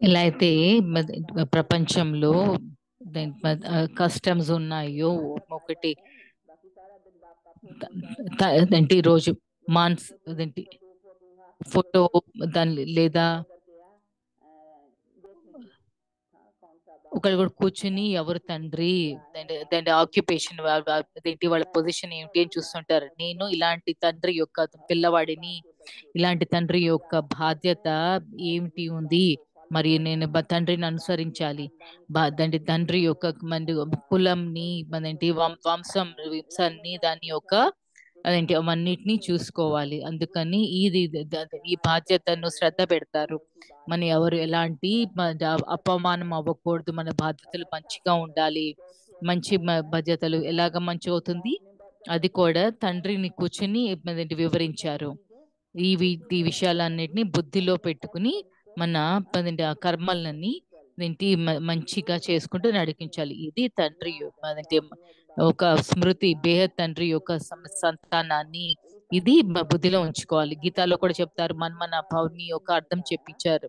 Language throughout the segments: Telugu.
ఎలా అయితే ప్రపంచంలో కస్టమ్స్ ఉన్నాయో, ఒకటి అదేంటి రోజు మాన్స్ అదేంటి ఫోటో దాని లేదా ఒకళ్ళు కూడా కూర్చుని ఎవరు తండ్రి, దాని ఆక్యుపేషన్, అదేంటి వాళ్ళ పొజిషన్ ఏమిటి అని చూస్తుంటారు. నేను ఇలాంటి తండ్రి యొక్క పిల్లవాడిని, ఇలాంటి తండ్రి యొక్క బాధ్యత ఏమిటి ఉంది, మరి నేను తండ్రిని అనుసరించాలి. తండ్రి యొక్క కులంని, మనంటి వంశాన్ని, దాని యొక్క అదేంటి అవన్నిటిని చూసుకోవాలి. అందుకని ఈ బాధ్యతను శ్రద్ధ పెడతారు. మన ఎవరు ఎలాంటి అపమానం అవ్వకూడదు, మన బాధ్యతలు మంచిగా ఉండాలి. మంచి బాధ్యతలు ఎలాగ మంచి అవుతుంది, అది కూడా తండ్రిని కూర్చుని వివరించారు. ఈ విషయాలన్నిటిని బుద్ధిలో పెట్టుకుని మన ఆ కర్మలని మంచిగా చేసుకుంటూ నడిపించాలి. ఇది తండ్రి ఒక స్మృతి, బేహద్ తండ్రి యొక్క సంతానాన్ని ఇది బుద్ధిలో ఉంచుకోవాలి. గీతాలో కూడా చెప్తారు, మన్మన భావని యొక్క అర్థం చెప్పించారు.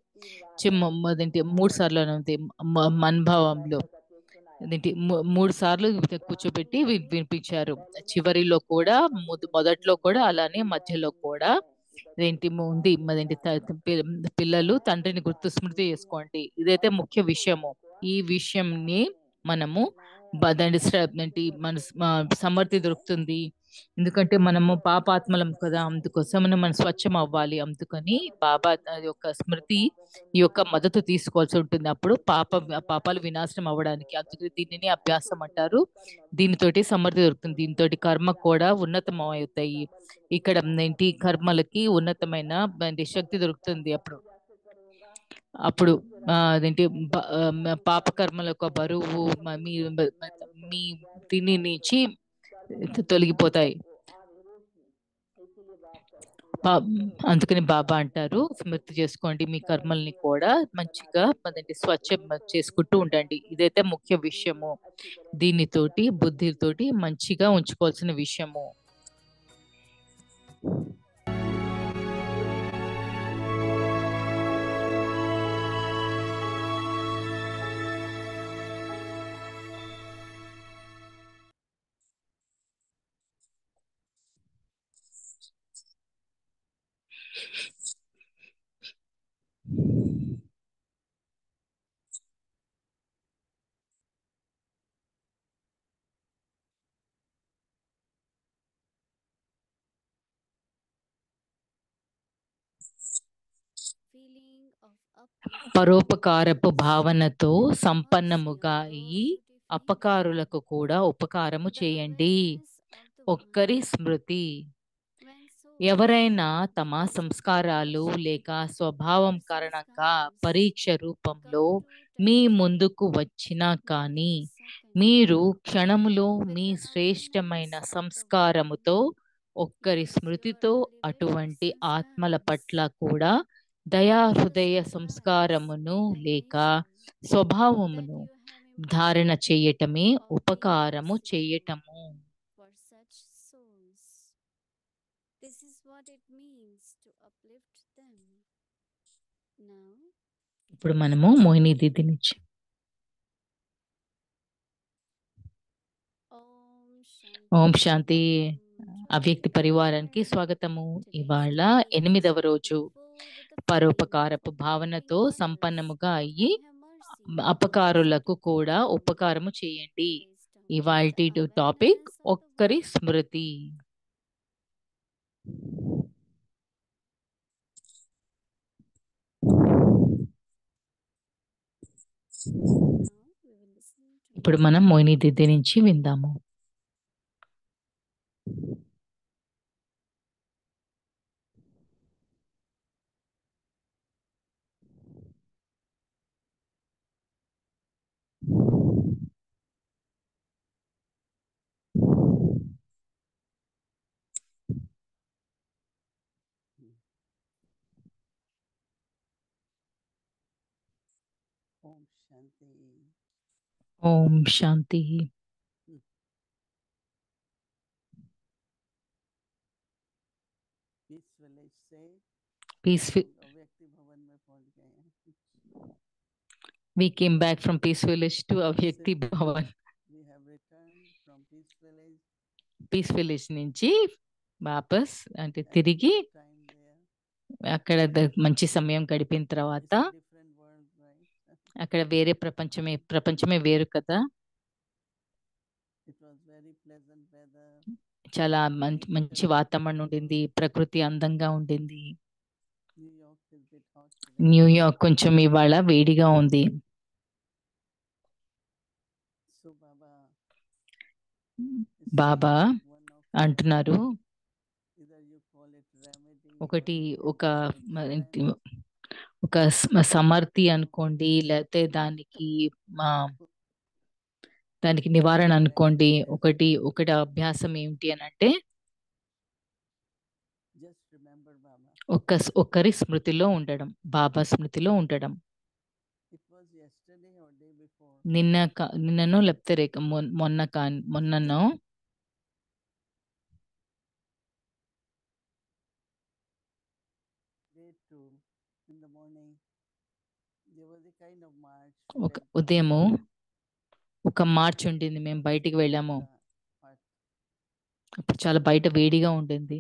అదేంటి 3 సార్లు అనేది మన్భావంలో అదేంటి 3 సార్లు కూర్చోబెట్టి వినిపించారు. చివరిలో కూడా, మొదట్లో కూడా, అలానే మధ్యలో కూడా ఏంటి ఉంది. అదేంటి పిల్లలు తండ్రిని గుర్తు స్మృతి చేసుకోండి. ఇదైతే ముఖ్య విషయము. ఈ విషయంని మనము దాని ఏంటి సమర్థి దొరుకుతుంది. ఎందుకంటే మనము పాపాత్మలం కదా, అందుకోసం మనం స్వచ్ఛం అవ్వాలి. అందుకని బాబా యొక్క స్మృతి ఈ యొక్క మద్దతు తీసుకోవాల్సి ఉంటుంది. అప్పుడు పాపాలు వినాశనం అవ్వడానికి. అందుకని దీనిని అభ్యాసం అంటారు. దీనితోటి సమర్థి దొరుకుతుంది. దీనితోటి కర్మ కూడా ఉన్నతం అవుతాయి. ఇక్కడ ఏంటి కర్మలకి ఉన్నతమైన శక్తి దొరుకుతుంది. అప్పుడు అప్పుడు అదేంటి పాప కర్మల యొక్క బరువు మీ దీని నుంచి తొలగిపోతాయి. అందుకని బాబా అంటారు, స్మృతి చేసుకోండి, మీ కర్మల్ని కూడా మంచిగా స్వచ్ఛం చేసుకుంటూ ఉండండి. ఇదైతే ముఖ్య విషయము. దీనితోటి బుద్ధితోటి మంచిగా ఉంచుకోవాల్సిన విషయము. పరోపకారపు భావనతో సంపన్నముగా అయి అపకారులకు కూడా ఉపకారము చేయండి. ఒక్కరి స్మృతి. ఎవరైనా తమ సంస్కారాలు లేక స్వభావం కారణంగా పరీక్ష రూపంలో మీ ముందుకు వచ్చినా కానీ, మీరు క్షణములో మీ శ్రేష్టమైన సంస్కారముతో, ఒక్కరి స్మృతితో అటువంటి ఆత్మల పట్ల కూడా దయాహృదయ సంస్కారమును లేక స్వభావమును ధారణ చేయటమే ఉపకారము చేయటము. ఇప్పుడు మనము మోహిని దీది నుంచి ఓం శాంతి అవ్యక్తి పరివారానికి స్వాగతము. ఇవాళ 8వ రోజు. పరోపకారపు భావనతో సంపన్నముగా అయ్యి అపకారులకు కూడా ఉపకారము చేయండి. ఇవాల్టి టాపిక్ ఒక్కరి స్మృతి. ఇప్పుడు మనం మోహిని దీది నుంచి విందాము. ఓం శాంతి. Peaceful. We came back from Peace Village to Avyakti Bhavan. Peace village నుంచి వాపస్ అంటే తిరిగి అక్కడ మంచి సమయం గడిపిన తర్వాత అక్కడ వేరే ప్రపంచమే వేరు కదా. చాలా మంచి వాతావరణం ఉండింది, ప్రకృతి అందంగా ఉండింది. న్యూయార్క్ కొంచెం ఇవాళ వేడిగా ఉంది. బాబా అంటున్నారు ఒకటి ఒక ఒక సమర్థి అనుకోండి, లేకపోతే దానికి నివారణ అనుకోండి. ఒకటి అభ్యాసం ఏమిటి అని అంటే ఒక్కరి స్మృతిలో ఉండడం, బాబా స్మృతిలో ఉండడం. నిన్ననో లేకపోతే మొన్ననో ఉదయము ఒక మార్చ్ ఉండింది, మేము బయటికి వెళ్ళాము. అప్పుడు చాలా బయట వేడిగా ఉండింది,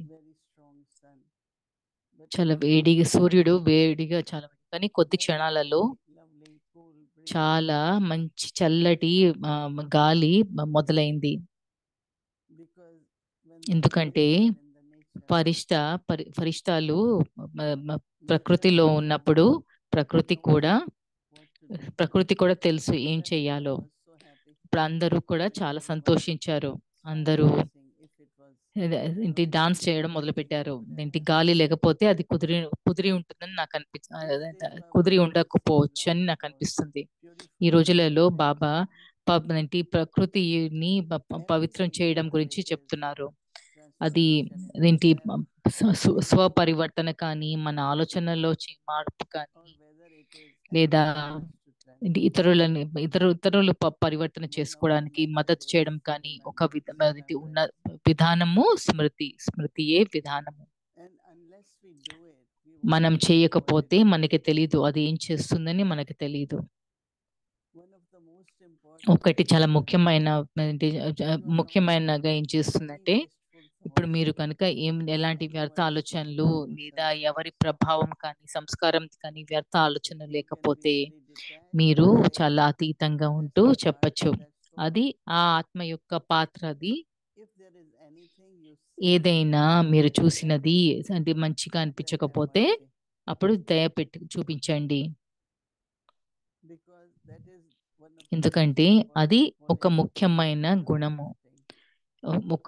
చాలా వేడిగా, సూర్యుడు వేడిగా చాలా, కానీ కొద్ది క్షణాలలో చాలా మంచి చల్లటి గాలి మొదలైంది. ఎందుకంటే ఫరిష్టాలు ప్రకృతిలో ఉన్నప్పుడు ప్రకృతి కూడా తెలుసు ఏం చెయ్యాలో. ఇప్పుడు అందరూ కూడా చాలా సంతోషించారు. అందరూ ఏంటి డాన్స్ చేయడం మొదలు పెట్టారు. ఏంటి గాలి లేకపోతే అది కుదిరి ఉంటుందని నాకు కుదిరి ఉండకపోవచ్చు అని నాకు అనిపిస్తుంది. ఈ రోజులలో బాబా ఏంటి ప్రకృతిని పవిత్రం చేయడం గురించి చెప్తున్నారు. అది ఏంటి స్వపరివర్తన కానీ, మన ఆలోచనలో మార్పు కానీ, లేదా ఇతరులు పరివర్తన చేసుకోవడానికి మద్దతు చేయడం కానీ ఒక ఉన్న విధానము స్మృతియే విధానము. మనం చేయకపోతే మనకి తెలీదు అది ఏం చేస్తుందని, మనకి తెలీదు. ఒకటి చాలా ముఖ్యమైనగా ఏం చేస్తుందంటే, ఇప్పుడు మీరు కనుక ఎలాంటి వ్యర్థ ఆలోచనలు లేదా ఎవరి ప్రభావం కానీ, సంస్కారం కానీ, వ్యర్థ ఆలోచన లేకపోతే మీరు చాలా అతీతంగా ఉంటూ చెప్పచ్చు. అది ఆ ఆత్మ యొక్క పాత్ర. అది ఏదైనా మీరు చూసినది అంటే మంచిగా అనిపించకపోతే అప్పుడు దయ పెట్టి చూపించండి. ఎందుకంటే అది ఒక ముఖ్యమైన గుణము.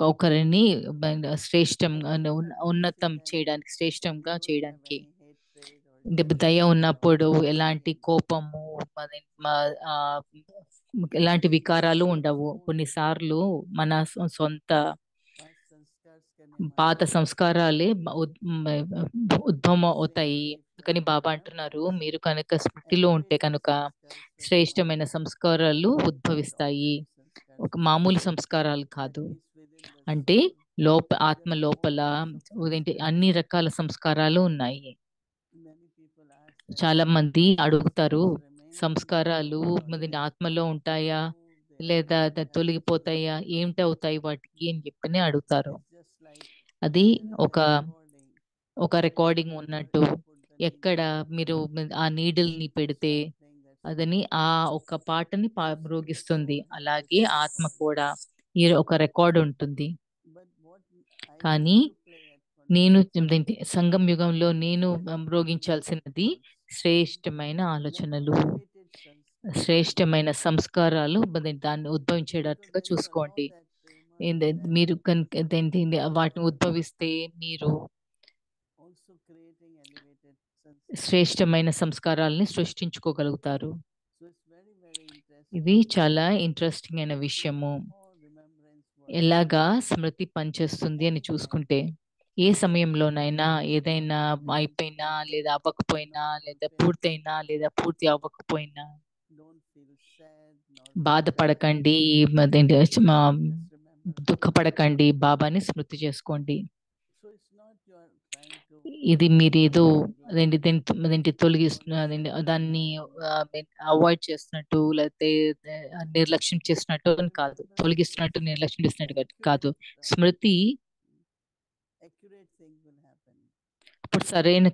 ఒకరిని శ్రేష్టంగా ఉన్నతం చేయడానికి, శ్రేష్టంగా చేయడానికి. దయ ఉన్నప్పుడు ఎలాంటి కోపము, ఎలాంటి వికారాలు ఉండవు. కొన్నిసార్లు మన సొంత పాత సంస్కారాలే ఉద్భవం అవుతాయి. కానీ బాబా అంటున్నారు, మీరు కనుక స్మృతిలో ఉంటే కనుక శ్రేష్టమైన సంస్కారాలు ఉద్భవిస్తాయి. ఒక మామూలు సంస్కారాలు కాదు. అంటే ఆత్మ లోపల అన్ని రకాల సంస్కారాలు ఉన్నాయి. చాలా మంది అడుగుతారు, సంస్కారాలు ఆత్మలో ఉంటాయా లేదా తొలగిపోతాయా, ఏమిటవుతాయి వాటికి అని చెప్పని అడుగుతారు. అది ఒక రికార్డింగ్ ఉన్నట్టు. ఎక్కడ మీరు ఆ నీడిల్ని పెడితే అదని ఆ ఒక పాటని మ్రోగిస్తుంది. అలాగే ఆత్మ కూడా ఈ ఒక రికార్డ్ ఉంటుంది. కానీ నేను సంగం యుగంలో నేను మ్రోగించాల్సినది శ్రేష్టమైన ఆలోచనలు, శ్రేష్టమైన సంస్కారాలు దాన్ని ఉద్భవించేటట్లుగా చూసుకోండి. మీరు వాటిని ఉద్భవిస్తే మీరు శ్రేష్టమైన సంస్కారాలని సృష్టించుకోగలుగుతారు. ఇది చాలా ఇంట్రెస్టింగ్ అయిన విషయము. ఎలాగా స్మృతి పనిచేస్తుంది అని చూసుకుంటే, ఏ సమయంలోనైనా ఏదైనా అయిపోయినా లేదా అవ్వకపోయినా, లేదా పూర్తయినా లేదా పూర్తి అవ్వకపోయినా బాధపడకండి, దుఃఖపడకండి. బాబాని స్మృతి చేసుకోండి. ఇది మీరేదో అదేంటి తొలగిస్తున్న దాన్ని అవాయిడ్ చేస్తున్నట్టు, లేకపోతే నిర్లక్ష్యం చేస్తున్నట్టు అని కాదు. తొలగిస్తున్నట్టు, నిర్లక్ష్యం చేస్తున్నట్టు కాదు. స్మృతి ఇప్పుడు సరైన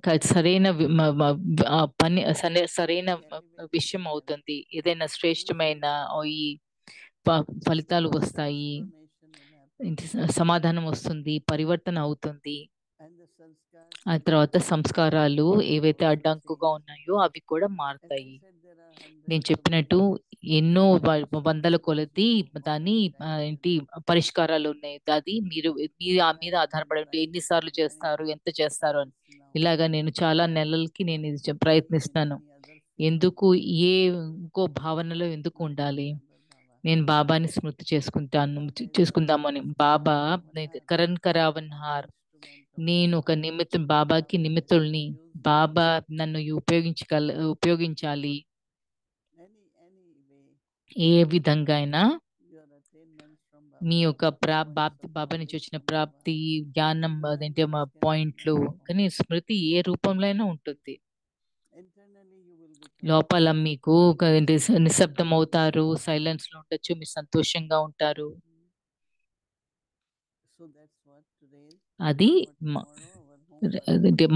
పని సరైన విషయం అవుతుంది. ఏదైనా శ్రేష్టమైన ఈ ఫలితాలు వస్తాయి, సమాధానం వస్తుంది, పరివర్తన అవుతుంది. ఆ తర్వాత సంస్కారాలు ఏవైతే అడ్డంకుగా ఉన్నాయో అవి కూడా మారుతాయి. నేను చెప్పినట్టు ఎన్నో వందల కొలది దాని ఏంటి పరిష్కారాలు ఉన్నాయి. అది మీరు ఆ మీద ఆధారపడి ఉంటే ఎన్నిసార్లు చేస్తారు, ఎంత చేస్తారు అని. ఇలాగా నేను చాలా నెలలకి నేను ఇది ప్రయత్నిస్తాను. ఎందుకు ఏ ఇంకో భావనలో ఎందుకు ఉండాలి? నేను బాబాని స్మృతి చేసుకుందామని. బాబా కరణ్ కరావన్ హార్, నేను ఒక నిమిత్తం, బాబాకి నిమిత్తుల్ని. బాబా నన్ను ఉపయోగించాలి. ఏ విధంగా అయినా మీ యొక్క బాబా నుంచి వచ్చిన ప్రాప్తి, జ్ఞానం, అదేంటి మా పాయింట్లు. కానీ స్మృతి ఏ రూపంలో అయినా ఉంటుంది. లోపల మీకు నిశ్శబ్దం అవుతారు, సైలెన్స్ లో ఉండొచ్చు, మీరు సంతోషంగా ఉంటారు. అది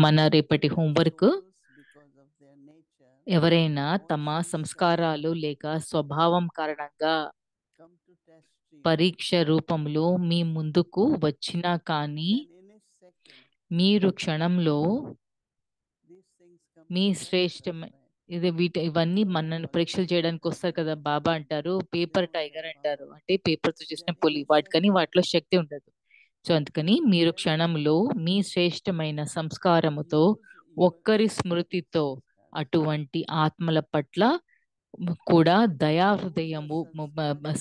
మన రేపటి హోంవర్క్. ఎవరైనా తమ సంస్కారాలు లేక స్వభావం కారణంగా పరీక్ష రూపంలో మీ ముందుకు వచ్చినా కానీ మీరు క్షణంలో మీ శ్రేష్టమైన ఇవన్నీ మనల్ని పరీక్షలు చేయడానికి వస్తారు కదా. బాబా అంటారు పేపర్ టైగర్ అంటారు, అంటే పేపర్ తో చేసిన పులి. వాటికని వాటిలో శక్తి ఉండదు. సో అందుకని మీరు క్షణంలో మీ శ్రేష్టమైన సంస్కారముతో, ఒక్కరి స్మృతితో అటువంటి ఆత్మల పట్ల కూడా దయాహృదయము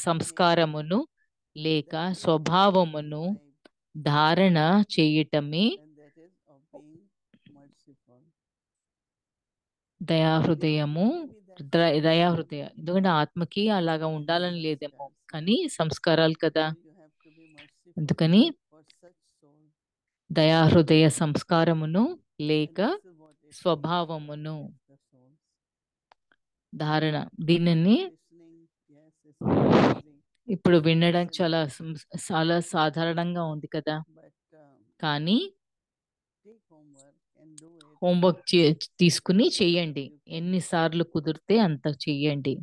సంస్కారమును లేక స్వభావమును ధారణ చేయటమే దయాహృదయము. దయాహృదయ ఎందుకంటే ఆత్మకి అలాగా ఉండాలని లేదేమో, కానీ సంస్కారాలు కదా. అందుకని దయాహృదయ సంస్కారమును లేక స్వభావమును ధారణ. దీనిని ఇప్పుడు వినడానికి చాలా సాధారణంగా ఉంది కదా, కానీ హోంవర్క్ తీసుకుని చెయ్యండి. ఎన్నిసార్లు కుదిరితే అంత చెయ్యండి.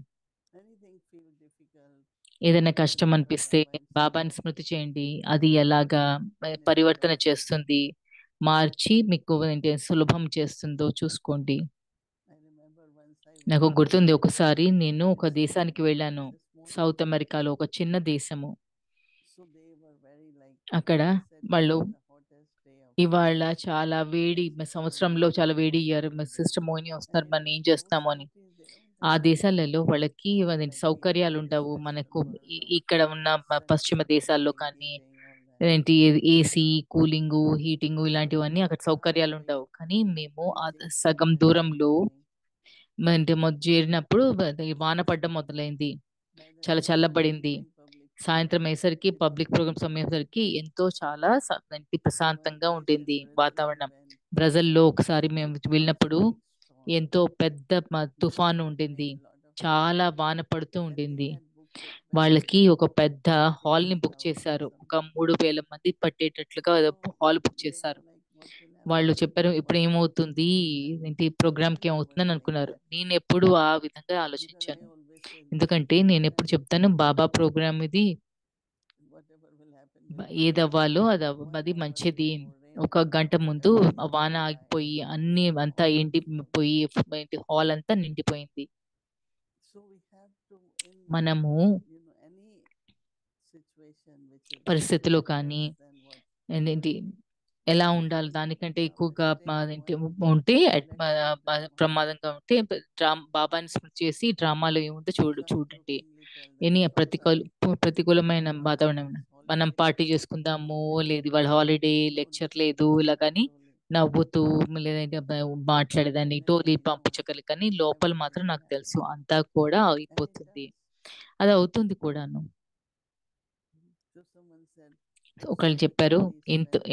ఏదైనా కష్టం అనిపిస్తే బాబాని స్మృతి చేయండి. అది ఎలాగా పరివర్తన చేస్తుంది, మార్చి మీకు సులభం చేస్తుందో చూసుకోండి. నాకు గుర్తుంది, ఒకసారి నేను ఒక దేశానికి వెళ్ళాను. సౌత్ అమెరికాలో ఒక చిన్న దేశము. అక్కడ వాళ్ళు ఇవాళ చాలా వేడి, సంవత్సరంలో చాలా వేడి ఇయర్, సిస్టర్ మోని వస్తున్నారు, మనం ఏం చేస్తాము అని. ఆ దేశాలలో వాళ్ళకి సౌకర్యాలు ఉండవు. మనకు ఇక్కడ ఉన్న పశ్చిమ దేశాల్లో కానీ ఏంటి ఏసీ, కూలింగ్, హీటింగ్ ఇలాంటివన్నీ అక్కడ సౌకర్యాలు ఉండవు. కానీ మేము సగం దూరంలో అంటే చేరినప్పుడు వాన పడ్డం మొదలైంది. చాలా చల్లబడింది. సాయంత్రం అయ్యేసరికి పబ్లిక్ ప్రోగ్రామ్ సమయేసరికి ఎంతో చాలా ప్రశాంతంగా ఉండింది వాతావరణం. బ్రెజిల్లో ఒకసారి మేము వెళ్ళినప్పుడు ఎంతో పెద్ద తుఫాను ఉండింది. చాలా వాన పడుతూ ఉండింది. వాళ్ళకి ఒక పెద్ద హాల్ ని బుక్ చేశారు. ఒక 3,000 మంది పట్టేటట్లుగా హాల్ బుక్ చేశారు. వాళ్ళు చెప్పారు ఇప్పుడు ఏమవుతుంది, ఏంటి ప్రోగ్రామ్ కి ఏమవుతుందని అనుకున్నారు. నేను ఎప్పుడు ఆ విధంగా ఆలోచించాను. ఎందుకంటే నేను ఎప్పుడు చెప్తాను, బాబా ప్రోగ్రామ్ ఇది, ఏదవ్వాలో అది మంచిది. ఒక గంట ముందు వాన ఆగిపోయి అంతా ఎండిపోయి హాల్ అంతా నిండిపోయింది. మనము పరిస్థితిలో కానీ ఏంటి ఎలా ఉండాలి, దానికంటే ఎక్కువగా ఉంటే ప్రమాదంగా ఉంటే బాబాని స్మృతి చేసి డ్రామాలో ఏముందో చూడండి. ఎన్ని ప్రతికూలమైన వాతావరణం మనం పార్టీ చేసుకుందాము, లేదు వాళ్ళ హాలిడే, లెక్చర్ లేదు, ఇలా కానీ నవ్వుతూ లేదంటే మాట్లాడేదాన్ని టోలీ పంపించగలి. కానీ లోపల మాత్రం నాకు తెలుసు అంతా కూడా అయిపోతుంది. అది అవుతుంది కూడాను. ఒకళ్ళు చెప్పారు,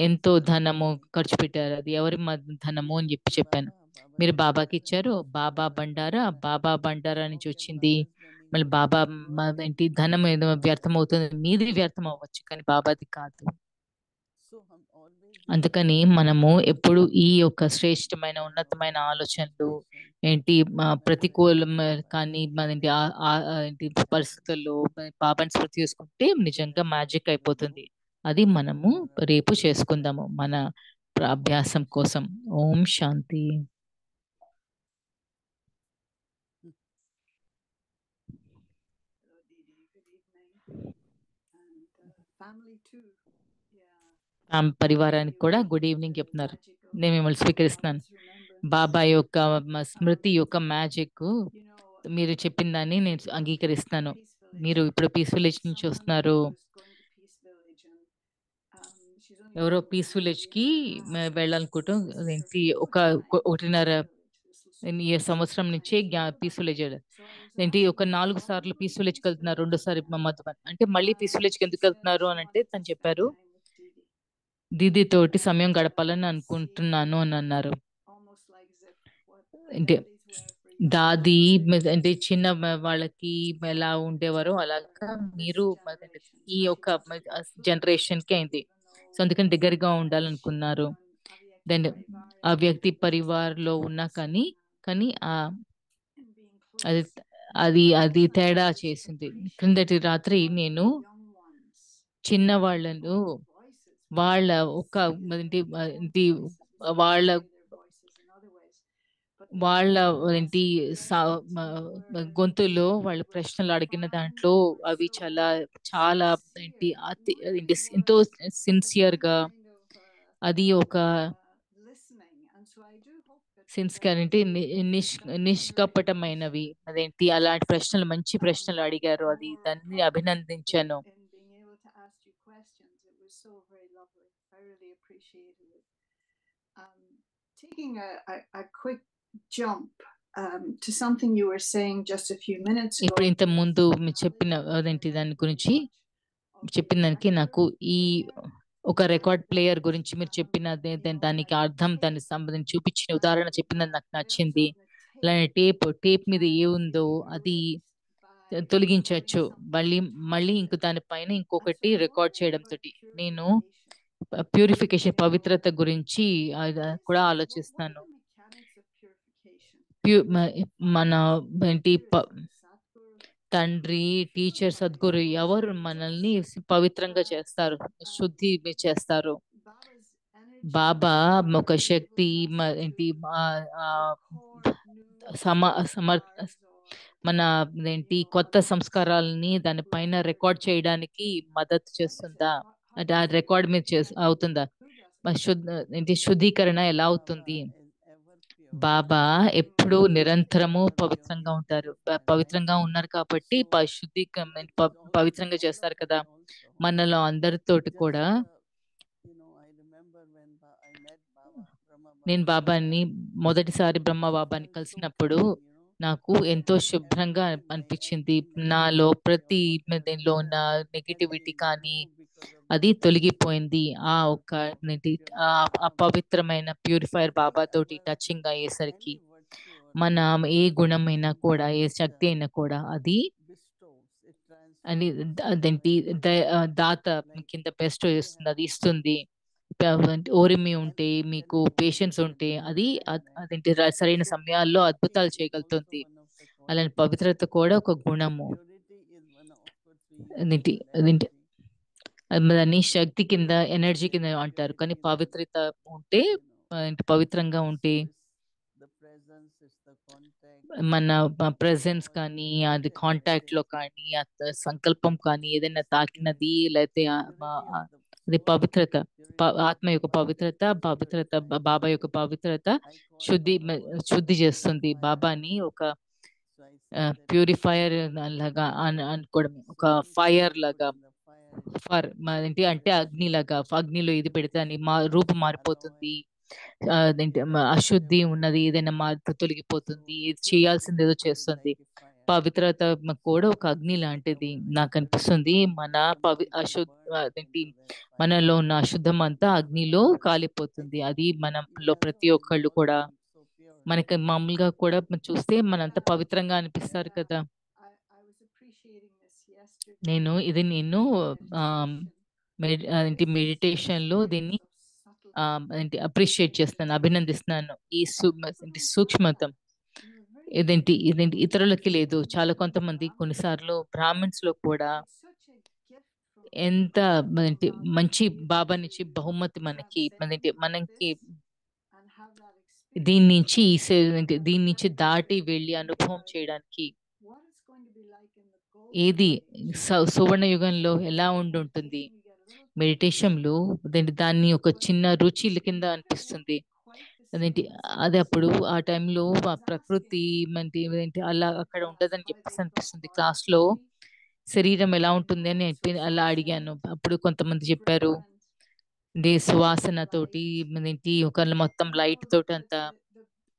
ఎంతో ధనము ఖర్చు పెట్టారు. అది ఎవరి ధనము అని చెప్పాను. మీరు బాబాకి ఇచ్చారు. బాబా బండారా, బాబా బండారా నుంచి వచ్చింది. మళ్ళీ బాబా ఏంటి ధనం ఏదో వ్యర్థం అవుతుంది. మీది వ్యర్థం అవ్వచ్చు, కానీ బాబాది కాదు. అందుకని మనము ఎప్పుడు ఈ యొక్క శ్రేష్టమైన ఉన్నతమైన ఆలోచనలు ఏంటి ప్రతికూలం కానీ ఏంటి ఏంటి పరిస్థితుల్లో బాబాని స్మృతి చేసుకుంటే నిజంగా మ్యాజిక్ అయిపోతుంది. అది మనము రేపు చేసుకుందాము మన అభ్యాసం కోసం. ఓం శాంతి. పరివారానికి కూడా గుడ్ ఈవినింగ్ చెప్తున్నారు. నేను మిమ్మల్ని స్వీకరిస్తున్నాను. బాబా యొక్క స్మృతి యొక్క మ్యాజిక్ మీరు చెప్పిన దాన్ని నేను అంగీకరిస్తాను. మీరు ఇప్పుడు పీస్ విలేజ్ నుంచి వస్తున్నారు. ఎవరో పీస్ విలేజ్ కి వెళ్ళాలనుకుంటాం. ఏంటి 1.5 సంవత్సరం నుంచి పీస్ విలేజ్ ఏంటి 4 సార్లు పీస్ విలేజ్కి వెళ్తున్నారు, 2సారి మధుబన్. అంటే మళ్ళీ పీస్ విలేజ్కి ఎందుకు వెళ్తున్నారు అని అంటే తను చెప్పారు, దీది తోటి సమయం గడపాలని అనుకుంటున్నాను అని అన్నారు. అంటే దాది అంటే చిన్న వాళ్ళకి ఎలా ఉండేవారో అలాగా మీరు ఈ యొక్క జనరేషన్ కి అయింది. సో అందుకని దగ్గరగా ఉండాలనుకున్నారు. దెన్ ఆ వ్యక్తి పరివార్లో ఉన్నా కానీ కానీ అది అది అది తేడా చేసింది. క్రిందటి రాత్రి నేను చిన్న వాళ్ళను వాళ్ళ ఒక ఏంటి వాళ్ళ వాళ్ళ ఏంటి గొంతులో వాళ్ళ ప్రశ్నలు అడిగిన దాంట్లో అవి చాలా చాలా ఏంటి ఏంటి ఎంతో సిన్సియర్ గా అది ఒక సిన్సియర్ అంటే నిష్కపటమైనవి. అదేంటి అలాంటి ప్రశ్నలు, మంచి ప్రశ్నలు అడిగారు. అది దాన్ని అభినందించాను. Taking a quick jump to something you were saying just a few minutes ago. ఇప్పుడు ఇంత ముందు చెప్పిన అదేంటి దాని గురించి చెప్పిన దానికి నాకు ఈ ఒక రికార్డ్ ప్లేయర్ గురించి మీరు చెప్పిన దానికి అర్థం దానికి సంబంధించి చూపించిన ఉదాహరణ చెప్పినది నాకు నచ్చింది. అలానే టేప్ మీద ఏముందో అది తొలగించవచ్చు, మళ్ళీ ఇంకో దానిపైన ఇంకొకటి రికార్డ్ చేయడం తోటి. నేను ప్యూరిఫికేషన్ పవిత్రత గురించి కూడా ఆలోచిస్తాను. మన ఏంటి తండ్రి, టీచర్, సద్గురు ఎవరు మనల్ని పవిత్రంగా చేస్తారు, శుద్ధి చేస్తారు. బాబా ఒక శక్తి ఏంటి మన ఏంటి కొత్త సంస్కారాలని దానిపైన రికార్డ్ చేయడానికి మద్దతు చేస్తుందా? అంటే ఆ రికార్డ్ మీద అవుతుందా? ఏంటి శుద్ధీకరణ ఎలా అవుతుంది? బాబా ఎప్పుడూ నిరంతరము పవిత్రంగా ఉంటారు. పవిత్రంగా ఉన్నారు కాబట్టి పవిత్రంగా చేస్తారు కదా. మనలో అందరితోటి కూడా నేను బాబాని మొదటిసారి బ్రహ్మ బాబాని కలిసినప్పుడు నాకు ఎంతో శుభ్రంగా అనిపించింది. నాలో ప్రతి దీనిలో ఉన్న నెగిటివిటీ కానీ అది తొలగిపోయింది. ఆ పవిత్రమైన ప్యూరిఫైర్ బాబా తోటి టచింగ్ అయ్యేసరికి మన ఏ గుణమైనా కూడా, ఏ శక్తి అయినా కూడా అది అని అదేంటి దాత కింద బెస్ట్ చేస్తుంది, అది ఇస్తుంది. ఓరిమి ఉంటే, మీకు పేషెన్స్ ఉంటే అది అదేంటి సరైన సమయాల్లో అద్భుతాలు చేయగలుగుతుంది. అలాంటి పవిత్రత కూడా ఒక గుణము. అదేంటి అదేంటి దాన్ని శక్తి కింద, ఎనర్జీ కింద అంటారు. కానీ పవిత్రత ఉంటే, పవిత్రంగా ఉంటే మన ప్రెజెన్స్ కానీ, అది కాంటాక్ట్ లో కానీ, సంకల్పం కానీ ఏదైనా తాకినది లేకపోతే అది పవిత్రత, ఆత్మ యొక్క పవిత్రత బాబా యొక్క పవిత్రత శుద్ధి చేస్తుంది. బాబాని ఒక ప్యూరిఫైయర్ లాగా అనుకోవడం, ఒక ఫైర్ లాగా, ఏంటి అంటే అగ్ని లాగా. అగ్నిలో ఇది పెడితే అని రూపం మారిపోతుంది. అదేంటి అశుద్ధి ఉన్నది ఏదైనా తొలగిపోతుంది. చేయాల్సింది ఏదో చేస్తుంది. పవిత్రత కూడా ఒక అగ్ని లాంటిది నాకు అనిపిస్తుంది. మన అదేంటి మనలో ఉన్న అశుద్ధం అంతా అగ్నిలో కాలిపోతుంది. అది మనంలో ప్రతి ఒక్కళ్ళు కూడా మనకి మామూలుగా కూడా చూస్తే మనంత పవిత్రంగా అనిపిస్తారు కదా. I was appreciating this నేను yesterday ఇది in నేను meditation. ఏంటి This మెడిటేషన్ లో దీన్ని sense of subtlety ఏంటి అప్రిషియేట్ and చేస్తాను, అభినందిస్తున్నాను. ఈ ఏంటి sometimes not సూక్ష్మతం that. You know, very ఇదేంటి few ఇతరులకి లేదు. చాలా certain కొంతమంది Brahmins కొన్నిసార్లు బ్రాహ్మిన్స్ లో కూడా get such a gift from ఎంత from ఏంటి Baba మంచి to be able బాబా నుంచి to బహుమతి మనకి transcend like మనకి this and have that దీని experience. నుంచి దీని And నుంచి I దాటి wondered వెళ్ళి అనుభవం about చేయడానికి what it's going to be like in the golden ఏది age. సువర్ణ యుగంలో ఎలా ఉండుంటుంది. Meditation, you get a little taste, మెడిటేషన్‌లో దాన్ని ఒక but చిన్న రుచి కింద maybe it won't అనిపిస్తుంది. be quite the అదేంటి same as it అది is అప్పుడు here. ఆ టైంలో And I ఆ was ప్రకృతి asking అలా in అక్కడ class ఉండదని how చెప్పేసి they thought అనిపిస్తుంది. Baba క్లాస్‌లో would be. శరీరం ఎలా You ఉంటుంది know, అని so అలా such a అడిగాను. అప్పుడు కొంతమంది చెప్పారు fragrant సువాసన తోటి light. ఒకళ్ళు మొత్తం You లైట్ know, తోటి అంతా.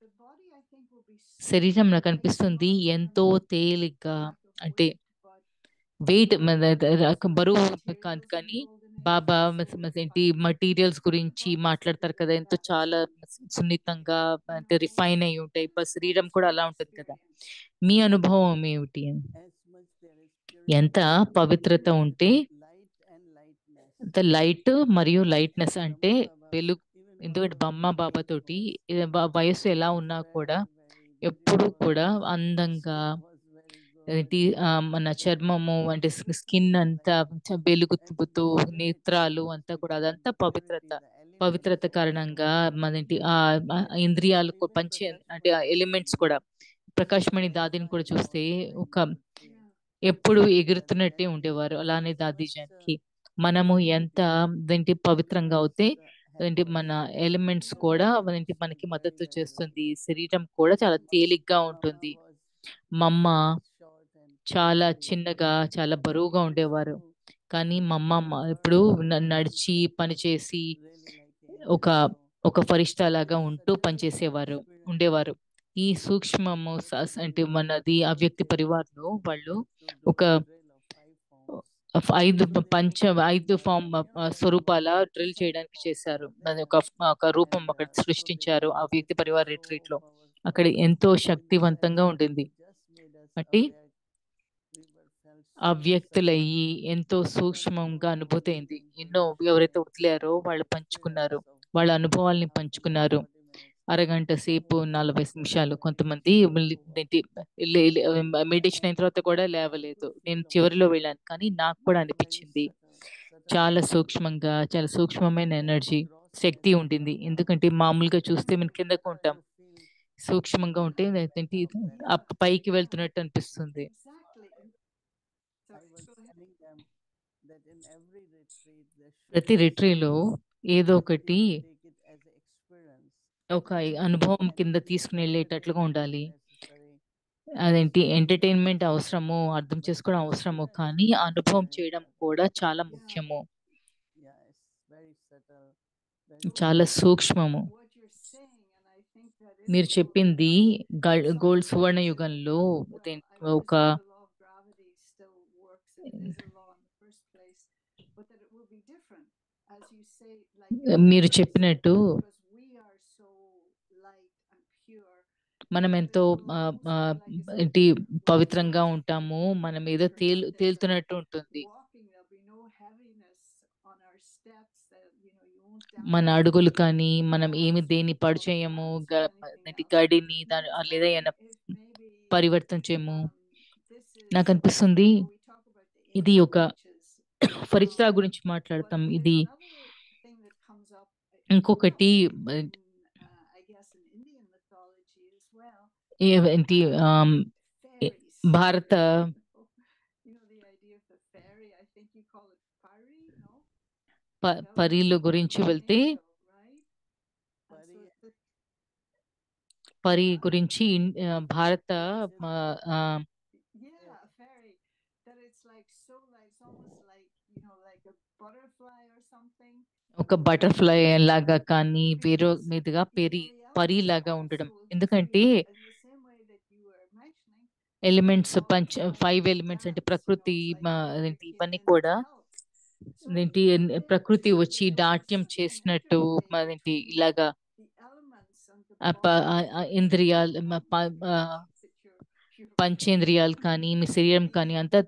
the body I think will be so శరీరం నాకు light, అనిపిస్తుంది not ఎంతో from తేలిగ్గా, lack of అంటే weight, but weight because the బరువు కాదు materials in the కానీ golden age Baba are so ఏంటి refined. మటీరియల్స్ The గురించి bodies will be మాట్లాడతారు కదా, like ఎంతో that చాలా too. సున్నితంగా You అంటే know, రిఫైన్ అయి ఉంటాయి. what శరీరం is కూడా your అలా ఉంటుంది కదా. experience? మీ అనుభవం ఏమిటి అని? ఎంత పవిత్రత ఉంటే అంత లైట్ మరియు లైట్నెస్ అంటే వెలుగు. ఎందుకంటే బమ్మ బాబా తోటి వయస్సు ఎలా ఉన్నా కూడా ఎప్పుడు కూడా అందంగా ఏంటి మన చర్మము అంటే స్కిన్ అంతా వెలుగుతూ, నేత్రాలు అంతా కూడా అదంతా పవిత్రత. పవిత్రత కారణంగా మనంటి ఇంద్రియాలు పంచే అంటే ఎలిమెంట్స్ కూడా ప్రకాశ్మణి దాదిని కూడా చూస్తే ఒక Yeah. ఎప్పుడు ఎగురుతున్నట్టే ఉండేవారు. అలానే దాదీజానికి మనము ఎంత ఏంటి పవిత్రంగా అవుతే ఏంటి మన ఎలిమెంట్స్ కూడా ఏంటి మనకి మద్దతు చేస్తుంది. శరీరం కూడా చాలా తేలిగ్గా ఉంటుంది. మా అమ్మ చాలా చిన్నగా, చాలా బరువుగా ఉండేవారు. కానీ మా అమ్మ ఇప్పుడు నడిచి, పనిచేసి ఒక ఒక ఫరిష్తా లాగా ఉంటూ పనిచేసేవారు ఉండేవారు. ఈ సూక్ష్మము అంటే మనది అవ్యక్తి పరివార్‌లో వాళ్ళు ఒక 5 ఫార్మ్ స్వరూపాల డ్రిల్ చేయడానికి చేశారు. అది ఒక రూపం అక్కడ సృష్టించారు ఆ వ్యక్తి పరివార్ రిట్రీట్‌లో. అక్కడ ఎంతో శక్తివంతంగా ఉండింది. అంటే అవ్యక్తులయ్యి ఎంతో సూక్ష్మంగా అనుభూతి అయింది. ఎన్నో ఎవరైతే వదిలారో వాళ్ళు పంచుకున్నారు. వాళ్ళ అనుభవాల్ని పంచుకున్నారు. అరగంట సేపు, 40 నిమిషాలు కొంతమంది ఏంటి మెడిటేషన్ అయిన తర్వాత కూడా లేవలేదు. నేను చివరిలో వెళ్ళాను. కానీ నాకు కూడా అనిపించింది. చాలా సూక్ష్మంగా, చాలా సూక్ష్మమైన ఎనర్జీ, శక్తి ఉండింది. ఎందుకంటే మామూలుగా చూస్తే మనం కిందకు ఉంటాం. సూక్ష్మంగా ఉంటే ఏంటి Yeah, పైకి yeah, వెళ్తున్నట్టు అనిపిస్తుంది. exactly. And sorry, go ahead. ప్రతి రిట్రీలో ఏదో ఒకటి ఒక అనుభవం కింద తీసుకుని వెళ్ళేటట్లుగా ఉండాలి. అదేంటి ఎంటర్‌టైన్‌మెంట్ అవసరము, అర్థం చేసుకోవడం అవసరము. కానీ అనుభవం చేయడం కూడా చాలా Yeah. ముఖ్యము. Well, చాలా సూక్ష్మము. what you're saying, and I think that is మీరు so, చెప్పింది because gold sometimes Suvarna it's a, యుగంలో well, I ఒక presume the law of gravity still works, if it is a law in the first place, but that it will be different, as you say, like మీరు for చెప్పినట్టు example, because we are so light and pure, మనం that ఎంతో it will almost be like a ఏంటి spaceship. So పవిత్రంగా ఉంటాము. మనం ఏదో perspective that తేలుతున్నట్టు ఉంటుంది. walking there'll be no heaviness on our steps, that you won't మన damage the అడుగులు కానీ, మనం paths దేన్ని పాడు of చేయము. plants or anything ఏంటి else. గడిని And I was లేదా wondering ఏమైనా if maybe పరివర్తన చేయము. this is, నాకనిపిస్తుంది we talk about the ఇది eight ఒక branches, ఫరిష్తా గురించి but మాట్లాడతాం. there's ఇది another thing that comes up a lot ఇంకొకటి in, I guess, in Indian mythology as well, ఏంటి fairies. భారత You know, the idea of the fairy, I think you call it fairy, no? పరీల గురించి An వెళ్తే angel, right? And so the, పరి గురించి భారత ఆ, yeah, a fairy, that it's like so, like it's almost like, like a butterfly or something. ఒక బటర్‌ఫ్లై లాగా కానీ, వేరే Because మీదుగా very elegant పరి లాగా ఉండడం. also, to ఎందుకంటే me, in the same way that you were mentioning, elements 5 elements అంటే ప్రకృతి అదేంటి ఇవన్నీ కూడా ఏంటి ప్రకృతి వచ్చి నాట్యం చేసినట్టు అదేంటి ఇలాగా ఇంద్రియాలు పంచేంద్రియాలు కానీ మీ శరీరం కానీ అంతా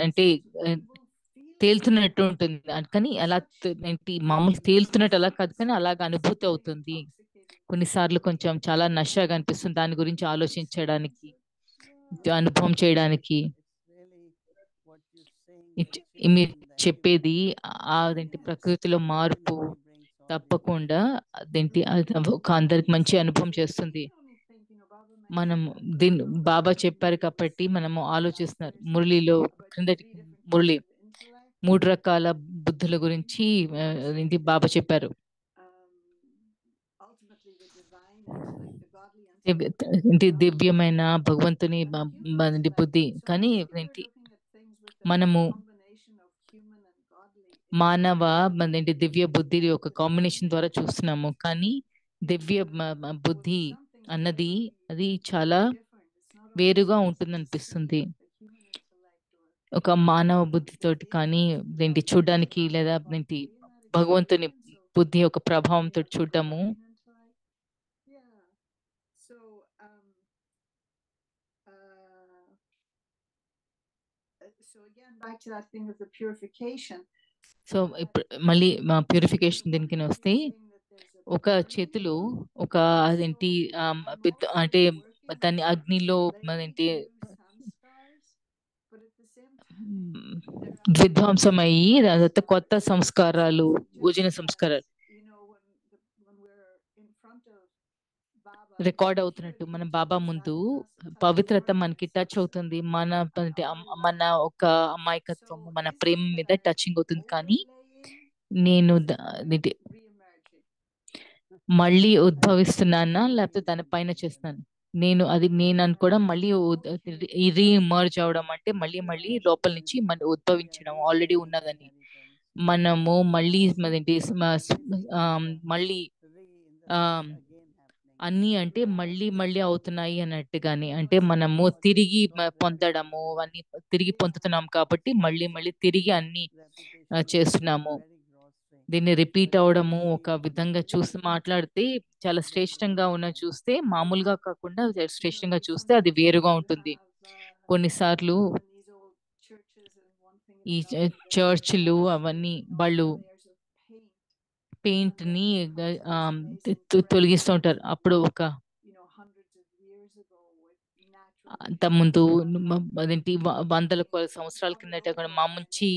అంటే తేలుతున్నట్టు ఉంటుంది. కానీ అలా ఏంటి మామూలు తేలుతున్నట్టు అలా కాదు, కానీ అలాగ అనుభూతి అవుతుంది. కొన్నిసార్లు కొంచెం చాలా నషగా అనిపిస్తుంది దాని గురించి ఆలోచించడానికి, అనుభవం చేయడానికి. మీరు చెప్పేది అదేంటి ప్రకృతిలో మార్పు తప్పకుండా అదేంటి ఒక అందరికి మంచి అనుభవం చేస్తుంది. మనం దీన్ని బాబా చెప్పారు కాబట్టి మనము ఆలోచిస్తున్నారు. మురళిలో క్రిందటి మురళి 3 రకాల బుద్ధుల గురించి ఏంటి బాబా చెప్పారు. ఏంటి దివ్యమైన భగవంతుని బుద్ధి. కానీ ఏంటి మనము మానవ ఏంటి దివ్య బుద్ధి ఒక కాంబినేషన్ ద్వారా చూస్తున్నాము. కానీ దివ్య బుద్ధి అన్నది అది చాలా వేరుగా ఉంటుంది అనిపిస్తుంది. ఒక మానవ బుద్ధితోటి కానీ ఏంటి చూడడానికి లేదా ఏంటి భగవంతుని బుద్ధి ఒక ప్రభావంతో చూడటము. సో ఇప్పుడు మళ్ళీ మా ప్యూరిఫికేషన్ దీనికి వస్తే ఒక చేతులు ఒక అదేంటి అంటే దాన్ని అగ్నిలో ఏంటి విధ్వంసమయ్యి తర్వాత కొత్త సంస్కారాలు భోజన సంస్కారాలు రికార్డ్ అవుతున్నట్టు మన బాబా ముందు పవిత్రత మనకి టచ్ అవుతుంది. మన ఒక అమాయకత్వము మన ప్రేమ మీద టచింగ్ అవుతుంది. కానీ నేను మళ్ళీ ఉద్భవిస్తున్నానా లేకపోతే దానిపైన చేస్తున్నాను నేను అనుకోవడం మళ్ళీ రీఎమర్జ్ అవడం అంటే మళ్ళీ లోపల నుంచి ఉద్భవించడం ఆల్రెడీ ఉన్నదని మనము మళ్ళీ మళ్ళీ అన్ని అంటే మళ్ళీ అవుతున్నాయి అన్నట్టుగాని అంటే మనము తిరిగి పొందడము అన్ని తిరిగి పొందుతున్నాం కాబట్టి మళ్ళీ తిరిగి అన్ని చేస్తున్నాము. దీన్ని రిపీట్ అవడము ఒక విధంగా చూసి మాట్లాడితే చాలా శ్రేష్టంగా చూస్తే మామూలుగా కాకుండా శ్రేష్టంగా చూస్తే అది వేరుగా ఉంటుంది. కొన్నిసార్లు ఈ చర్చిలు అవన్నీ వాళ్ళు పెయింట్ ని తొలగిస్తూ ఉంటారు. అప్పుడు ఒక అంత ముందు అదేంటి వందల సంవత్సరాల కిందట మా ముంచి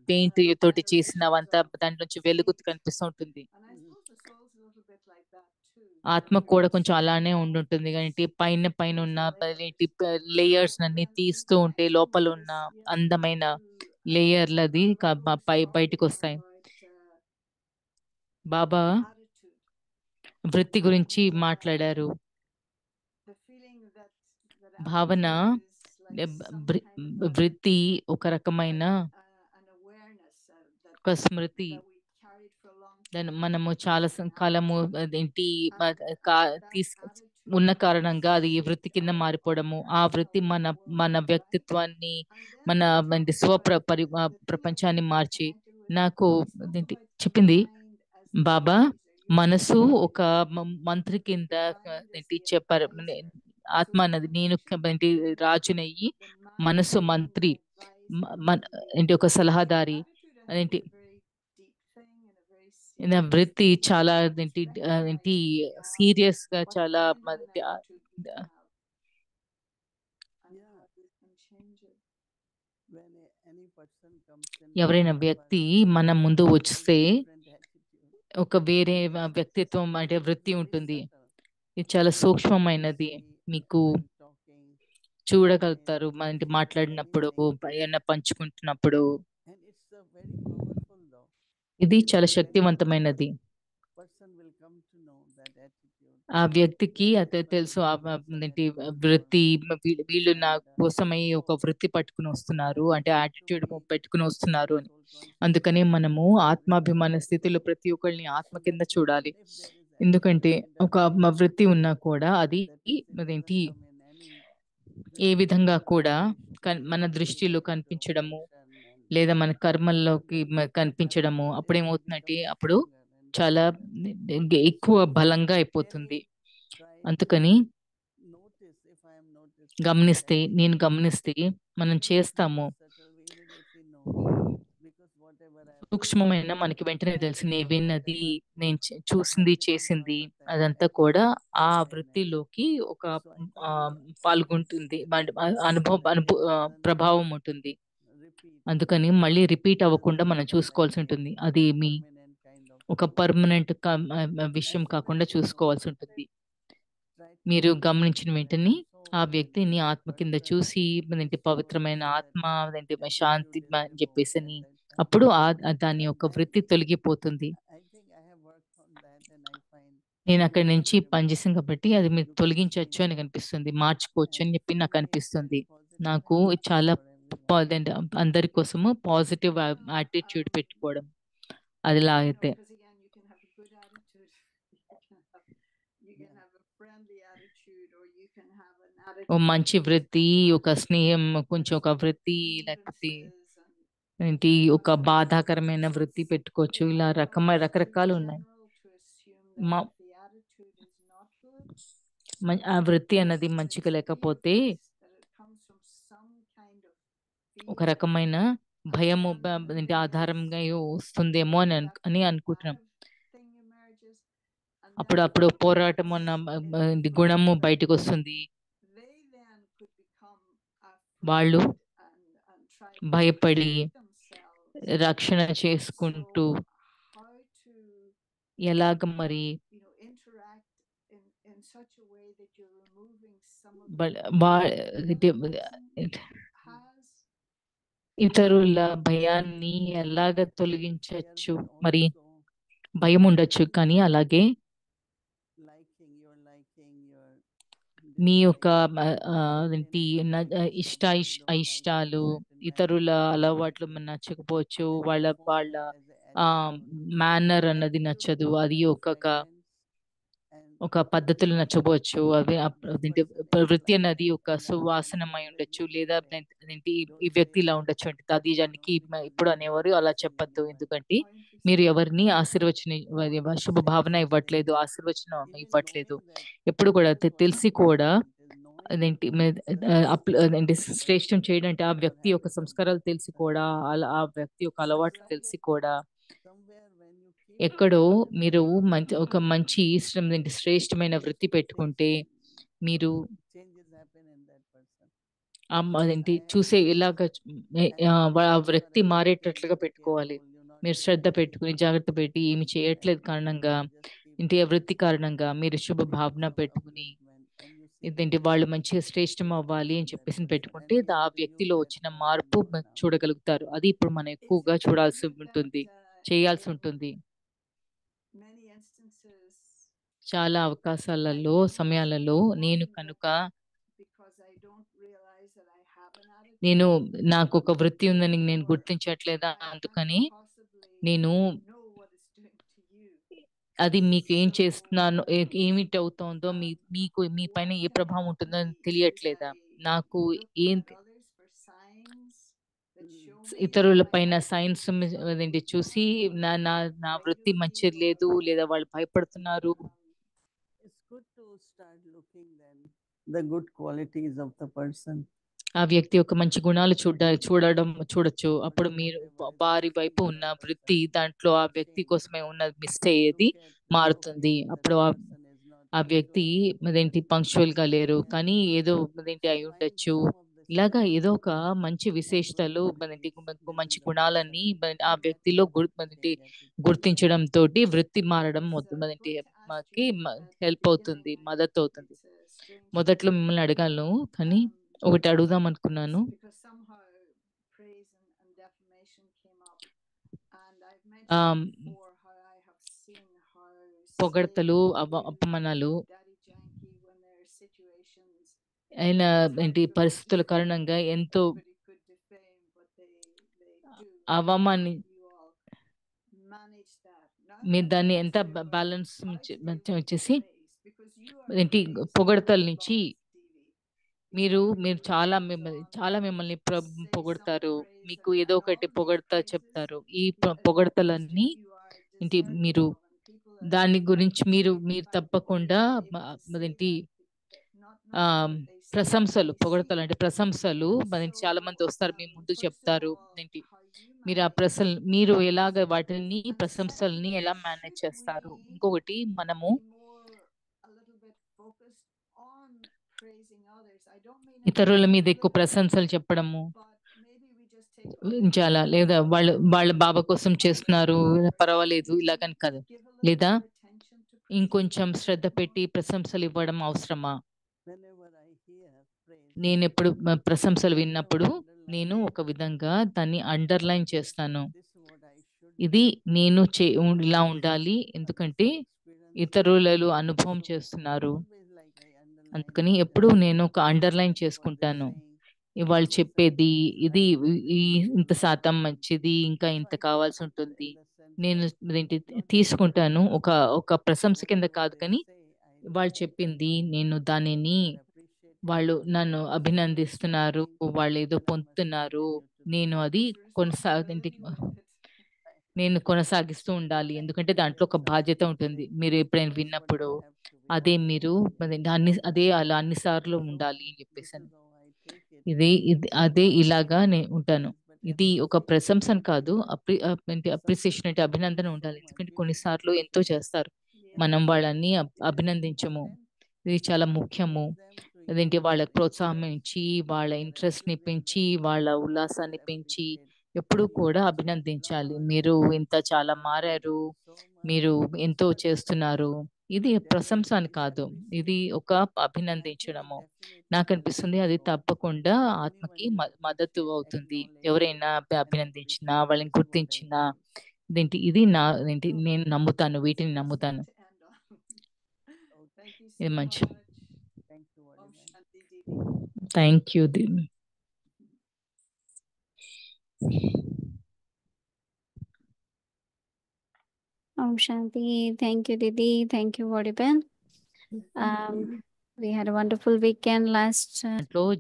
పెయింట్ తోటి చేసినవంతా దాంట్లో నుంచి వెలుగు కనిపిస్తూ ఉంటుంది. ఆత్మ కూడా కొంచెం అలానే ఉండుంటుంది. కానీ పైన ఉన్న లేయర్స్ అన్ని తీస్తూ ఉంటే లోపల ఉన్న అందమైన లేయర్లది బయటికి వస్తాయి. బాబా వృత్తి గురించి మాట్లాడారు. భావన వృత్తి ఒక రకమైన ఒక స్మృతి. మనము చాలా కాలము ఏంటి ఉన్న కారణంగా అది ఈ వృత్తి కింద మారిపోవడము. ఆ వృత్తి మన వ్యక్తిత్వాన్ని మన ప్రపంచాన్ని మార్చి నాకు చెప్పింది బాబా. మనసు ఒక మంత్రి కింద చెప్పారు. ఆత్మ అన్నది నేను రాజునయ్యి మనసు మంత్రి ఏంటి ఒక సలహాదారి అదేంటి వృత్తి చాలా ఏంటి సీరియస్ గా చాలా ఎవరైనా వ్యక్తి మన ముందు వస్తే ఒక వేరే వ్యక్తిత్వం అంటే వృత్తి ఉంటుంది. ఇది చాలా సూక్ష్మమైనది. మీకు చూడగలుగుతారు మన మాట్లాడినప్పుడు ఏమైనా పంచుకుంటున్నప్పుడు. ఇది చాలా శక్తివంతమైనది. ఆ వ్యక్తికి అదే తెలుసు వృత్తి వీళ్ళు నా కోసమై ఒక వృత్తి పట్టుకుని వస్తున్నారు అంటే యాటిట్యూడ్ పెట్టుకుని వస్తున్నారు అని. అందుకని మనము ఆత్మాభిమాన స్థితిలో ప్రతి ఒక్కరిని ఆత్మ కింద చూడాలి. ఎందుకంటే ఒక వృత్తి ఉన్నా కూడా అది అదేంటి ఏ విధంగా కూడా మన దృష్టిలో కనిపించడము లేదా మన కర్మల్లోకి కనిపించడము అప్పుడు ఏమవుతుందంటే అప్పుడు చాలా ఎక్కువ బలంగా అయిపోతుంది. అందుకని నేను గమనిస్తే మనం చేస్తాము సూక్ష్మమైన మనకి వెంటనే తెలిసి నేను విన్నది, నేను చూసింది, చేసింది అదంతా కూడా ఆ వృత్తిలోకి ఒక ఆ, పాల్గొంటుంది. ప్రభావం ఉంటుంది. అందుకని మళ్ళీ రిపీట్ అవ్వకుండా మనం చూసుకోవాల్సి ఉంటుంది. అది మీ ఒక పర్మనెంట్ విషయం కాకుండా చూసుకోవాల్సి ఉంటుంది. మీరు గమనించిన వెంటనే ఆ వ్యక్తిని ఆత్మ కింద చూసి అదేంటి పవిత్రమైన ఆత్మ, అదేంటి శాంతి అని చెప్పేసి అని అప్పుడు దాని యొక్క వృత్తి తొలగిపోతుంది. నేను అక్కడి నుంచి పనిచేసాను కాబట్టి అది మీరు తొలగించవచ్చు అని కనిపిస్తుంది, మార్చుకోవచ్చు అని చెప్పి నాకు అనిపిస్తుంది. నాకు ఇది చాలా అదేంటి అందరి కోసము పాజిటివ్ యాటిట్యూడ్ పెట్టుకోవడం అదిలా అయితే because again, you can have a good attitude. You can have a friendly attitude, or you can have an oh attitude మంచి that is వృత్తి, ఒక స్నేహం, compassionate, కొంచెం ఒక వృత్తి, లేకపోతే grievances ఏంటి and ఒక frustrations. బాధాకరమైన So వృత్తి it's పెట్టుకోవచ్చు. ఇలా almost too రకరకాలు ఉన్నాయి. general to assume that మా if the attitude is not good, ఆ వృత్తి then అన్నది it's మంచిగా clear లేకపోతే that it comes from some kind of ఒక fear. రకమైన భయము ఏంటి ఆధారంగా వస్తుందేమో అని That అని అనుకుంటున్నాం. combative thing emerges, and then అప్పుడు పోరాటం అన్న in గుణము turn బయటకు వస్తుంది. they then could become వాళ్ళు afraid and try to భయపడి protect themselves. రక్షణ చేసుకుంటూ So how to ఎలాగ మరి interact in such a way that you're removing some of the బ- fear బా- that ఇది- the person has. ఇతరుల భయాన్ని ఎలాగ తొలగించవచ్చు మరి. భయం ఉండొచ్చు కానీ అలాగే మీ యొక్క ఏంటి అయిష్టాలు, ఇతరుల అలవాట్లు నచ్చకపోవచ్చు, వాళ్ళ ఆ మేనర్ అన్నది నచ్చదు, అది ఒక పద్ధతులు నచ్చపోవచ్చు. అదేంటి వృత్తి అన్నది ఒక సువాసనమై ఉండొచ్చు, లేదా అదేంటి ఈ వ్యక్తి ఇలా ఉండొచ్చు అంటే అది దానికి ఇప్పుడు అనేవారు అలా చెప్పద్దు. ఎందుకంటే Pointly మీరు said. ఎవరిని శుభ భావన ఇవ్వట్లేదు, ఆశీర్వచనం ఇవ్వట్లేదు. ఎప్పుడు కూడా తెలిసి కూడా అదేంటి అదేంటి శ్రేష్టం చేయడం అంటే ఆ వ్యక్తి యొక్క సంస్కారాలు తెలిసి కూడా, ఆ వ్యక్తి యొక్క అలవాట్లు తెలిసి కూడా ఎక్కడో మీరు ఒక మంచి ఏంటి శ్రేష్టమైన వృత్తి పెట్టుకుంటే మీరు అదేంటి చూసే ఇలాగ ఆ వ్యక్తి మారేటట్లుగా పెట్టుకోవాలి. మీరు శ్రద్ధ పెట్టుకుని జాగ్రత్త పెట్టి ఏమి చేయట్లేదు కారణంగా ఇంటి వృత్తి కారణంగా మీరు శుభ భావన పెట్టుకుని ఇదేంటి వాళ్ళు మంచిగా శ్రేష్టం అవ్వాలి అని చెప్పేసి పెట్టుకుంటే ఆ వ్యక్తిలో వచ్చిన మార్పు చూడగలుగుతారు. అది ఇప్పుడు మనం Is ఎక్కువగా it చూడాల్సి true that ఉంటుంది, చేయాల్సి in ఉంటుంది. many instances చాలా I అవకాశాలలో, don't సమయాలలో నేను respond కనుక because I don't realize that I have an నేను attitude, నాకు ఒక వృత్తి ఉందని నేను or గుర్తించట్లేదా, I అందుకని possibly నేను know what it's doing to you. అది మీకు ఏం So చేస్తున్నానో ఏమిటి అవుతోందో మీకు మీ పైన one ఏ can ప్రభావం ఉంటుందో be is తెలియట్లేదా. I నాకు look ఏం at others for signs that show me ఇతరుల my పైన attitude సైన్స్ is not అదేంటి good చూసి enough, or నా they're నా being నా afraid of వృత్తి me, మంచిది లేదు, or లేదా వాళ్ళు భయపడుతున్నారు. the good qualities of the person. ఆ వ్యక్తి యొక్క మంచి గుణాలు చూడొచ్చు. అప్పుడు మీరు వారి వైపు ఉన్న వృత్తి దాంట్లో ఆ వ్యక్తి కోసమే ఉన్న మిస్ అయ్యేది మారుతుంది. అప్పుడు ఆ వ్యక్తి అదేంటి పంక్చువల్ గా లేరు కానీ ఏదో అదేంటి అయి ఉండొచ్చు. ఇలాగా ఏదో ఒక మంచి విశేషతలు అదేంటి మంచి గుణాలన్నీ ఆ వ్యక్తిలో అదేంటి గుర్తించడం తోటి వృత్తి మారడం అదేంటి going to ask మాకి you at the help beginning. అవుతుంది, మద్దతు అవుతుంది. It's a strange మొదట్లో thing, మిమ్మల్ని అడగాను కానీ ఒకటి అడుగుదాం అనుకున్నాను. because somehow praise and defamation came up, and I've ఆ mentioned before how I have seen how పొగడ్తలు, slaves use అపమానాలు Daddy Yankee when there are situations అయిన ఏంటి tactfully పరిస్థితుల కారణంగా ఎంతో nobody could defame, but they do. అవమాని You all manage that. Now మీరు let me దాన్ని ఎంత ask you, balance how to deal with వచ్చేసి praise, because you are ఏంటి praised పొగడ్తల a నుంచి lot, Stevie. మీరు చాలా మిమ్మల్ని పొగడతారు, మీకు ఏదో ఒకటి పొగడతా చెప్తారు. ఈ పొగడతలన్నీ ఏంటి, మీరు దాని గురించి మీరు తప్పకుండా అదేంటి పొగడతలు అంటే ప్రశంసలు చాలా మంది వస్తారు మీ ముందు చెప్తారు ఏంటి, మీరు ఎలాగ వాటిని ప్రశంసల్ని ఎలా మేనేజ్ చేస్తారు. ఇంకొకటి, మనము ఇతరుల మీద ఎక్కువ ప్రశంసలు చెప్పడము చాలా, లేదా వాళ్ళ బాబా కోసం చేస్తున్నారు పర్వాలేదు ఇలాగని కాదు, లేదా ఇంకొంచెం శ్రద్ధ పెట్టి ప్రశంసలు ఇవ్వడం అవసరమా. నేను ఎప్పుడు ప్రశంసలు విన్నప్పుడు నేను ఒక విధంగా దాన్ని అండర్లైన్ చేస్తాను. ఇది నేను ఇలా ఉండాలి, ఎందుకంటే ఇతరులలో అనుభవం చేస్తున్నారు, అందుకని ఎప్పుడు నేను ఒక అండర్లైన్ చేసుకుంటాను. వాళ్ళు చెప్పేది ఇది ఇంత శాతం మంచిది, ఇంకా ఇంత కావాల్సి ఉంటుంది, నేను తీసుకుంటాను. ఒక ప్రశంస కింద కాదు, కానీ వాళ్ళు చెప్పింది నేను దానిని, వాళ్ళు నన్ను అభినందిస్తున్నారు, వాళ్ళు ఏదో పొందుతున్నారు, నేను అది నేను కొనసాగిస్తూ ఉండాలి, ఎందుకంటే దాంట్లో ఒక బాధ్యత ఉంటుంది. మీరు ఎప్పుడైనా విన్నప్పుడు అదే మీరు అదే అలా అన్నిసార్లు ఉండాలి అని చెప్పేసాను. అదే ఇలాగా నేను ఉంటాను. ఇది ఒక ప్రశంసన కాదు, అప్రిసియేషన్ అంటే అభినందన ఉండాలి, ఎందుకంటే కొన్నిసార్లు ఎంతో చేస్తారు, మనం వాళ్ళని అభినందించము. ఇది చాలా ముఖ్యము. అదేంటి, వాళ్ళకి ప్రోత్సాహం ఇచ్చి, వాళ్ళ ఇంట్రెస్ట్ ని పెంచి, వాళ్ళ ఉల్లాసాన్ని పెంచి ఎప్పుడు కూడా అభినందించాలి. మీరు ఇంత చాలా మారారు, మీరు ఎంతో చేస్తున్నారు. ఇది ప్రశంస అని కాదు, ఇది ఒక అభినందించడము. నాకు అనిపిస్తుంది అది తప్పకుండా ఆత్మకి మద్దతు అవుతుంది. ఎవరైనా అభినందించినా, వాళ్ళని గుర్తించినా, ఇది నేను నమ్ముతాను, వీటిని నమ్ముతాను. ఇది మంచి. Thank you Didi. Om Shanti. Thank you, Didi. Thank you, Vodipan. We had a wonderful weekend last. Join